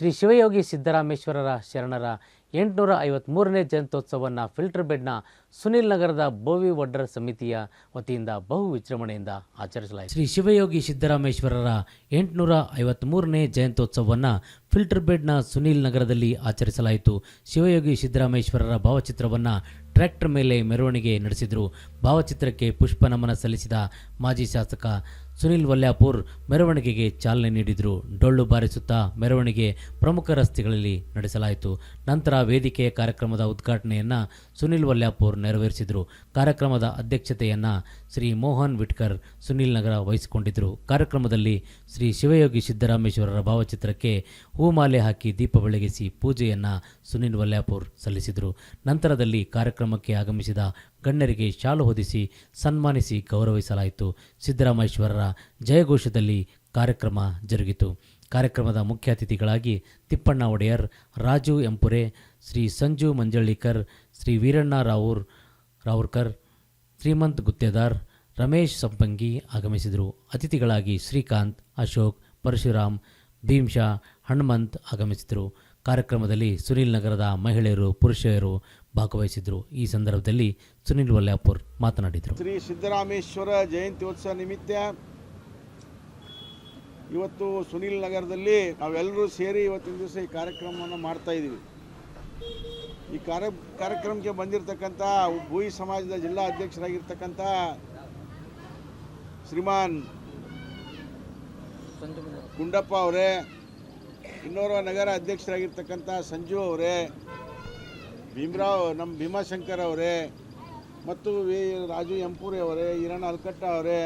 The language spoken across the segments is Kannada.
ಶ್ರೀ ಶಿವಯೋಗಿ ಸಿದ್ದರಾಮೇಶ್ವರರ ಶರಣರ 853ನೇ ಜಯಂತ್ಯೋತ್ಸವವನ್ನು ಫಿಲ್ಟರ್ ಬೆಡ್ನ ಸುನಿಲ್ ನಗರದ ಬೋವಿ ಒಡ್ಡರ ಸಮಿತಿಯ ವತಿಯಿಂದ ಬಹು ವಿಜೃಂಭಣೆಯಿಂದ ಆಚರಿಸಲಾಯಿತು. ಶ್ರೀ ಶಿವಯೋಗಿ ಸಿದ್ದರಾಮೇಶ್ವರರ 853ನೇ ಜಯಂತ್ಯೋತ್ಸವವನ್ನು ಫಿಲ್ಟರ್ ಬೆಡ್ನ ಸುನಿಲ್ ನಗರದಲ್ಲಿ ಆಚರಿಸಲಾಯಿತು. ಶಿವಯೋಗಿ ಸಿದ್ದರಾಮೇಶ್ವರರ ಭಾವಚಿತ್ರವನ್ನು ಟ್ರ್ಯಾಕ್ಟರ್ ಮೇಲೆ ಮೆರವಣಿಗೆ ನಡೆಸಿದರು. ಭಾವಚಿತ್ರಕ್ಕೆ ಪುಷ್ಪ ನಮನ ಸಲ್ಲಿಸಿದ ಮಾಜಿ ಶಾಸಕ ಸುನಿಲ್ ವಲ್ಯಾಪುರ್ ಮೆರವಣಿಗೆಗೆ ಚಾಲನೆ ನೀಡಿದರು. ಡೊಳ್ಳು ಬಾರಿಸುತ್ತಾ ಮೆರವಣಿಗೆ ಪ್ರಮುಖ ರಸ್ತೆಗಳಲ್ಲಿ ನಡೆಸಲಾಯಿತು. ನಂತರ ವೇದಿಕೆಯ ಕಾರ್ಯಕ್ರಮದ ಉದ್ಘಾಟನೆಯನ್ನು ಸುನಿಲ್ ವಲ್ಯಾಪುರ್ ನೆರವೇರಿಸಿದರು. ಕಾರ್ಯಕ್ರಮದ ಅಧ್ಯಕ್ಷತೆಯನ್ನು ಶ್ರೀ ಮೋಹನ್ ವಿಟ್ಕರ್ ಸುನಿಲ್ ನಗರ ವಹಿಸಿಕೊಂಡಿದ್ದರು. ಕಾರ್ಯಕ್ರಮದಲ್ಲಿ ಶ್ರೀ ಶಿವಯೋಗಿ ಸಿದ್ದರಾಮೇಶ್ವರರ ಭಾವಚಿತ್ರಕ್ಕೆ ಹೂಮಾಲೆ ಹಾಕಿ ದೀಪ ಬೆಳಗಿಸಿ ಪೂಜೆಯನ್ನು ಸುನಿಲ್ ವಲ್ಯಾಪುರ್ ಸಲ್ಲಿಸಿದರು. ನಂತರದಲ್ಲಿ ಕಾರ್ಯಕ್ರಮಕ್ಕೆ ಆಗಮಿಸಿದ ಗಣ್ಯರಿಗೆ ಶಾಲು ಹೊದಿಸಿ ಸನ್ಮಾನಿಸಿ ಗೌರವಿಸಲಾಯಿತು. ಸಿದ್ದರಾಮೇಶ್ವರರ ಜಯಘೋಷದಲ್ಲಿ ಕಾರ್ಯಕ್ರಮ ಜರುಗಿತು. ಕಾರ್ಯಕ್ರಮದ ಮುಖ್ಯ ಅತಿಥಿಗಳಾಗಿ ತಿಪ್ಪಣ್ಣ ಒಡೆಯರ್, ರಾಜು ಎಂಪುರೆ, ಶ್ರೀ ಸಂಜು ಮಂಜಳ್ಳಿಕರ್, ಶ್ರೀ ವೀರಣ್ಣ ರಾವುರ್ಕರ್, ಶ್ರೀಮಂತ್ ಗುತ್ತೇದಾರ್, ರಮೇಶ್ ಸಂಪಂಗಿ ಆಗಮಿಸಿದರು. ಅತಿಥಿಗಳಾಗಿ ಶ್ರೀಕಾಂತ್, ಅಶೋಕ್, ಪರಶುರಾಮ್, ಭೀಮ್ಶಾ, ಹನುಮಂತ್ ಆಗಮಿಸಿದರು. ಕಾರ್ಯಕ್ರಮದಲ್ಲಿ ಸುನಿಲ್ ನಗರದ ಮಹಿಳೆಯರು, ಪುರುಷರು ಭಾಗವಹಿಸಿದರು. ಈ ಸಂದರ್ಭದಲ್ಲಿ ಸುನಿಲ್ ವಲ್ಯಾಪುರ್ ಮಾತನಾಡಿದರು. ಶ್ರೀ ಸಿದ್ದರಾಮೇಶ್ವರ ಜಯಂತ್ಯೋತ್ಸವ ನಿಮಿತ್ತ ಇವತ್ತು ಸುನಿಲ್ ನಗರದಲ್ಲಿ ನಾವೆಲ್ಲರೂ ಸೇರಿ ಇವತ್ತಿನ ದಿವಸ ಈ ಕಾರ್ಯಕ್ರಮವನ್ನು ಮಾಡ್ತಾ ಇದ್ದೀವಿ. ಈ ಕಾರ್ಯಕ್ರಮಕ್ಕೆ ಬಂದಿರತಕ್ಕಂಥ ಭೂಯಿ ಸಮಾಜದ ಜಿಲ್ಲಾ ಅಧ್ಯಕ್ಷರಾಗಿರ್ತಕ್ಕಂಥ ಶ್ರೀಮಾನ್ ಗುಂಡಪ್ಪ ಅವರೇ, ಇನ್ನೋರ್ವ ನಗರ ಅಧ್ಯಕ್ಷರಾಗಿರ್ತಕ್ಕಂಥ ಸಂಜು ಅವರೇ, ನಮ್ಮ ಭೀಮಾಶಂಕರ್ ಅವರೇ, ಮತ್ತು ರಾಜು ಎಂಪುರೆ ಅವರೇ, ಈರಣ್ಣ ಅಲ್ಕಟ್ಟ ಅವರೇ,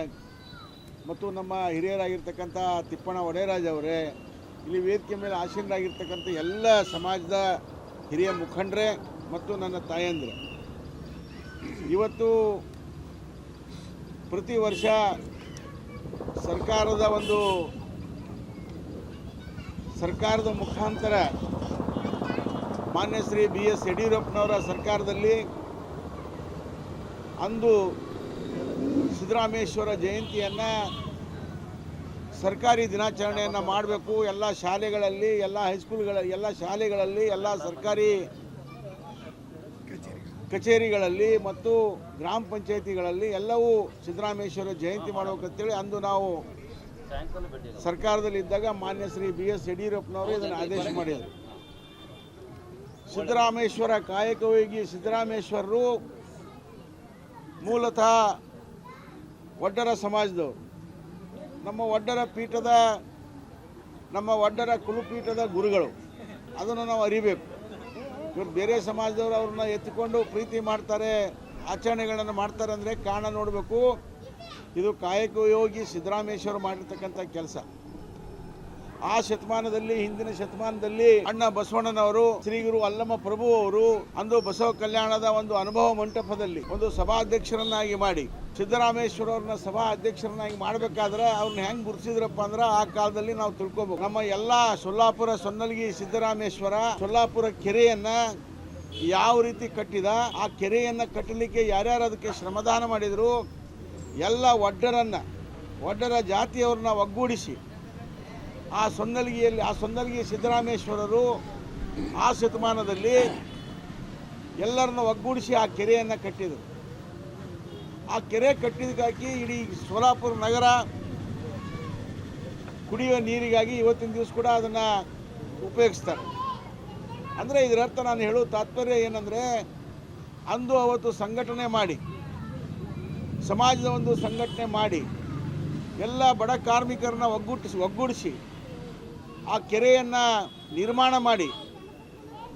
ಮತ್ತು ನಮ್ಮ ಹಿರಿಯರಾಗಿರ್ತಕ್ಕಂಥ ತಿಪ್ಪಣ್ಣ ಒಡೆಯರಾಜ್ ಅವರೇ, ಇಲ್ಲಿ ವೇದಿಕೆ ಮೇಲೆ ಆಸೀನರಾಗಿರ್ತಕ್ಕಂಥ ಎಲ್ಲ ಸಮಾಜದ ಹಿರಿಯ ಮುಖಂಡರೇ ಮತ್ತು ನನ್ನ ತಾಯಂದಿರೇ, ಇವತ್ತು ಪ್ರತಿ ವರ್ಷ ಸರ್ಕಾರದ ಮುಖಾಂತರ ಮಾನ್ಯ ಶ್ರೀ BS ಯಡಿಯೂರಪ್ಪನವರ ಸರ್ಕಾರದಲ್ಲಿ ಅಂದು ಸಿದ್ದರಾಮೇಶ್ವರ ಜಯಂತಿಯನ್ನು ಸರ್ಕಾರಿ ದಿನಾಚರಣೆಯನ್ನು ಮಾಡಬೇಕು. ಎಲ್ಲ ಶಾಲೆಗಳಲ್ಲಿ, ಎಲ್ಲ ಹೈಸ್ಕೂಲ್ಗಳಲ್ಲಿ, ಎಲ್ಲ ಶಾಲೆಗಳಲ್ಲಿ, ಎಲ್ಲ ಸರ್ಕಾರಿ ಕಚೇರಿಗಳಲ್ಲಿ ಮತ್ತು ಗ್ರಾಮ ಪಂಚಾಯಿತಿಗಳಲ್ಲಿ ಎಲ್ಲವೂ ಸಿದ್ದರಾಮೇಶ್ವರ ಜಯಂತಿ ಮಾಡಬೇಕಂತೇಳಿ ಅಂದು ನಾವು ಸರ್ಕಾರದಲ್ಲಿದ್ದಾಗ ಮಾನ್ಯ ಶ್ರೀ BS ಯಡಿಯೂರಪ್ಪನವರು ಇದನ್ನು ಆದೇಶ ಮಾಡಿದರು. ಸಿದ್ದರಾಮೇಶ್ವರ ಕಾಯಕಯೋಗಿ ಸಿದ್ದರಾಮೇಶ್ವರರು ಮೂಲತಃ ಒಡ್ಡರ ಸಮಾಜದವರು. ನಮ್ಮ ಒಡ್ಡರ ಕುಲಪೀಠದ ಗುರುಗಳು, ಅದನ್ನು ನಾವು ಅರಿಬೇಕು. ಇವರು ಬೇರೆ ಸಮಾಜದವರು ಅವ್ರನ್ನ ಎತ್ತಿಕೊಂಡು ಪ್ರೀತಿ ಮಾಡ್ತಾರೆ, ಆಚರಣೆಗಳನ್ನು ಮಾಡ್ತಾರೆ ಅಂದರೆ ಕಾರಣ ನೋಡಬೇಕು. ಇದು ಕಾಯಕಯೋಗಿ ಸಿದ್ದರಾಮೇಶ್ವರ ಮಾಡಿರ್ತಕ್ಕಂಥ ಕೆಲಸ. ಆ ಶತಮಾನದಲ್ಲಿ, ಹಿಂದಿನ ಶತಮಾನದಲ್ಲಿ ಅಣ್ಣ ಬಸವಣ್ಣನವರು, ಶ್ರೀಗುರು ಅಲ್ಲಮ್ಮ ಪ್ರಭು ಅವರು ಅಂದು ಬಸವ ಕಲ್ಯಾಣದ ಒಂದು ಅನುಭವ ಮಂಟಪದಲ್ಲಿ ಒಂದು ಸಭಾಧ್ಯಕ್ಷರನ್ನಾಗಿ ಮಾಡಿ ಸಿದ್ದರಾಮೇಶ್ವರವ್ರನ್ನ ಸಭಾ ಅಧ್ಯಕ್ಷರನ್ನಾಗಿ ಮಾಡಬೇಕಾದ್ರೆ ಅವ್ರನ್ನ ಹೆಂಗೆ ಗುರುತಿಸಿದ್ರಪ್ಪ ಅಂದ್ರೆ ಆ ಕಾಲದಲ್ಲಿ ನಾವು ತಿಳ್ಕೊಬೇಕು. ನಮ್ಮ ಎಲ್ಲ ಸೊಲ್ಲಾಪುರ ಸೊನ್ನಲ್ಗಿ ಸಿದ್ದರಾಮೇಶ್ವರ ಸೊಲ್ಲಾಪುರ ಕೆರೆಯನ್ನ ಯಾವ ರೀತಿ ಕಟ್ಟಿದ, ಆ ಕೆರೆಯನ್ನ ಕಟ್ಟಲಿಕ್ಕೆ ಯಾರ್ಯಾರು ಅದಕ್ಕೆ ಶ್ರಮದಾನ ಮಾಡಿದ್ರು, ಎಲ್ಲ ಒಡ್ಡರ ಜಾತಿಯವ್ರನ್ನ ಒಗ್ಗೂಡಿಸಿ ಆ ಸೊನ್ನಲ್ಗಿ ಸಿದ್ದರಾಮೇಶ್ವರರು ಆ ಶತಮಾನದಲ್ಲಿ ಎಲ್ಲರನ್ನ ಒಗ್ಗೂಡಿಸಿ ಆ ಕೆರೆಯನ್ನು ಕಟ್ಟಿದರು. ಆ ಕೆರೆ ಕಟ್ಟಿದಕ್ಕಾಗಿ ಇಡೀ ಸೋಲಾಪುರ ನಗರ ಕುಡಿಯುವ ನೀರಿಗಾಗಿ ಇವತ್ತಿನ ದಿವಸ ಕೂಡ ಅದನ್ನು ಉಪಯೋಗಿಸ್ತಾರೆ. ಅಂದರೆ ಇದರರ್ಥ ನಾನು ಹೇಳೋ ತಾತ್ಪರ್ಯ ಏನಂದರೆ, ಅಂದು ಅವತ್ತು ಸಂಘಟನೆ ಮಾಡಿ, ಸಮಾಜದ ಒಂದು ಸಂಘಟನೆ ಮಾಡಿ, ಎಲ್ಲ ಬಡ ಕಾರ್ಮಿಕರನ್ನ ಒಗ್ಗೂಡಿಸಿ ಆ ಕೆರೆಯನ್ನು ನಿರ್ಮಾಣ ಮಾಡಿ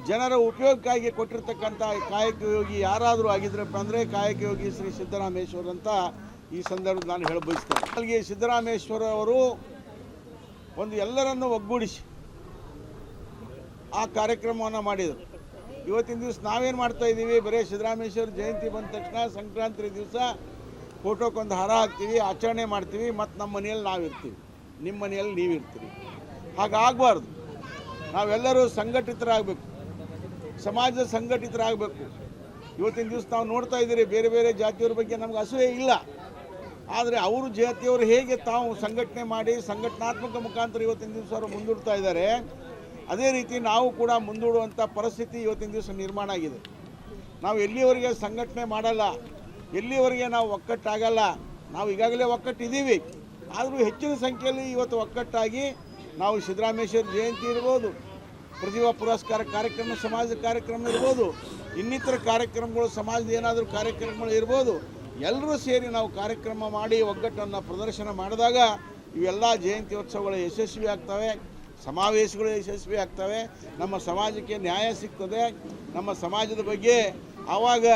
ಜನರ ಉಪಯೋಗಕ್ಕಾಗಿ ಕೊಟ್ಟಿರ್ತಕ್ಕಂಥ ಕಾಯಕಯೋಗಿ ಯಾರಾದರೂ ಆಗಿದ್ರಪ್ಪ ಅಂದರೆ ಕಾಯಕಯೋಗಿ ಶ್ರೀ ಸಿದ್ದರಾಮೇಶ್ವರ ಅಂತ ಈ ಸಂದರ್ಭದಲ್ಲಿ ನಾನು ಹೇಳ ಬಯಸ್ತೇನೆ. ಅಲ್ಲಿಗೆ ಸಿದ್ದರಾಮೇಶ್ವರ ಅವರು ಒಂದು ಎಲ್ಲರನ್ನು ಒಗ್ಗೂಡಿಸಿ ಆ ಕಾರ್ಯಕ್ರಮವನ್ನು ಮಾಡಿದರು. ಇವತ್ತಿನ ದಿವಸ ನಾವೇನು ಮಾಡ್ತಾ ಇದ್ದೀವಿ, ಬರೀ ಸಿದ್ದರಾಮೇಶ್ವರ ಜಯಂತಿ ಬಂದ ತಕ್ಷಣ ಸಂಕ್ರಾಂತಿ ದಿವಸ ಫೋಟೋಕ್ಕೊಂದು ಹಾರ ಹಾಕ್ತೀವಿ, ಆಚರಣೆ ಮಾಡ್ತೀವಿ, ಮತ್ತು ನಮ್ಮ ಮನೆಯಲ್ಲಿ ನಾವಿರ್ತೀವಿ, ನಿಮ್ಮ ಮನೆಯಲ್ಲಿ ನೀವಿರ್ತೀರಿ. ಹಾಗಾಗಬಾರ್ದು. ನಾವೆಲ್ಲರೂ ಸಂಘಟಿತರಾಗಬೇಕು, ಸಮಾಜದ ಸಂಘಟಿತರಾಗಬೇಕು. ಇವತ್ತಿನ ದಿವಸ ನಾವು ನೋಡ್ತಾ ಇದ್ದೀರಿ, ಬೇರೆ ಬೇರೆ ಜಾತಿಯವ್ರ ಬಗ್ಗೆ ನಮ್ಗೆ ಅಸೂಯೆ ಇಲ್ಲ, ಆದರೆ ಅವರು ಜಾತಿಯವರು ಹೇಗೆ ತಾವು ಸಂಘಟನೆ ಮಾಡಿ ಸಂಘಟನಾತ್ಮಕ ಮುಖಾಂತರ ಇವತ್ತಿನ ದಿವಸ ಅವರು ಮುಂದೂಡ್ತಾ ಇದ್ದಾರೆ, ಅದೇ ರೀತಿ ನಾವು ಕೂಡ ಮುಂದೂಡುವಂಥ ಪರಿಸ್ಥಿತಿ ಇವತ್ತಿನ ದಿವಸ ನಿರ್ಮಾಣ ಆಗಿದೆ. ನಾವು ಎಲ್ಲಿವರೆಗೆ ಸಂಘಟನೆ ಮಾಡಲ್ಲ, ಎಲ್ಲಿವರೆಗೆ ನಾವು ಒಕ್ಕಟ್ಟಾಗಲ್ಲ. ನಾವು ಈಗಾಗಲೇ ಒಕ್ಕಟ್ಟಿದ್ದೀವಿ, ಆದರೂ ಹೆಚ್ಚಿನ ಸಂಖ್ಯೆಯಲ್ಲಿ ಇವತ್ತು ಒಕ್ಕಟ್ಟಾಗಿ ನಾವು ಸಿದ್ದರಾಮೇಶ್ವರ ಜಯಂತಿ ಇರ್ಬೋದು, ಪ್ರತಿಭಾ ಪುರಸ್ಕಾರ ಕಾರ್ಯಕ್ರಮ, ಸಮಾಜದ ಕಾರ್ಯಕ್ರಮ ಇರ್ಬೋದು, ಇನ್ನಿತರ ಕಾರ್ಯಕ್ರಮಗಳು, ಸಮಾಜದ ಏನಾದರೂ ಕಾರ್ಯಕ್ರಮಗಳು ಇರ್ಬೋದು, ಎಲ್ಲರೂ ಸೇರಿ ನಾವು ಕಾರ್ಯಕ್ರಮ ಮಾಡಿ ಒಗ್ಗಟ್ಟನ್ನು ಪ್ರದರ್ಶನ ಮಾಡಿದಾಗ ಇವೆಲ್ಲ ಜಯಂತ್ಯೋತ್ಸವಗಳು ಯಶಸ್ವಿ ಆಗ್ತವೆ, ಸಮಾವೇಶಗಳು ಯಶಸ್ವಿ ಆಗ್ತವೆ, ನಮ್ಮ ಸಮಾಜಕ್ಕೆ ನ್ಯಾಯ ಸಿಗ್ತದೆ. ನಮ್ಮ ಸಮಾಜದ ಬಗ್ಗೆ ಆವಾಗ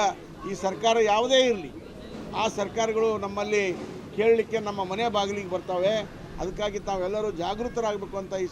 ಈ ಸರ್ಕಾರ ಯಾವುದೇ ಇರಲಿ, ಆ ಸರ್ಕಾರಗಳು ನಮ್ಮಲ್ಲಿ ಕೇಳಲಿಕ್ಕೆ ನಮ್ಮ ಮನೆ ಬಾಗಿಲಿಗೆ ಬರ್ತವೆ. ಅದಕ್ಕಾಗಿ ತಾವೆಲ್ಲರೂ ಜಾಗೃತರಾಗಬೇಕು ಅಂತ ಈ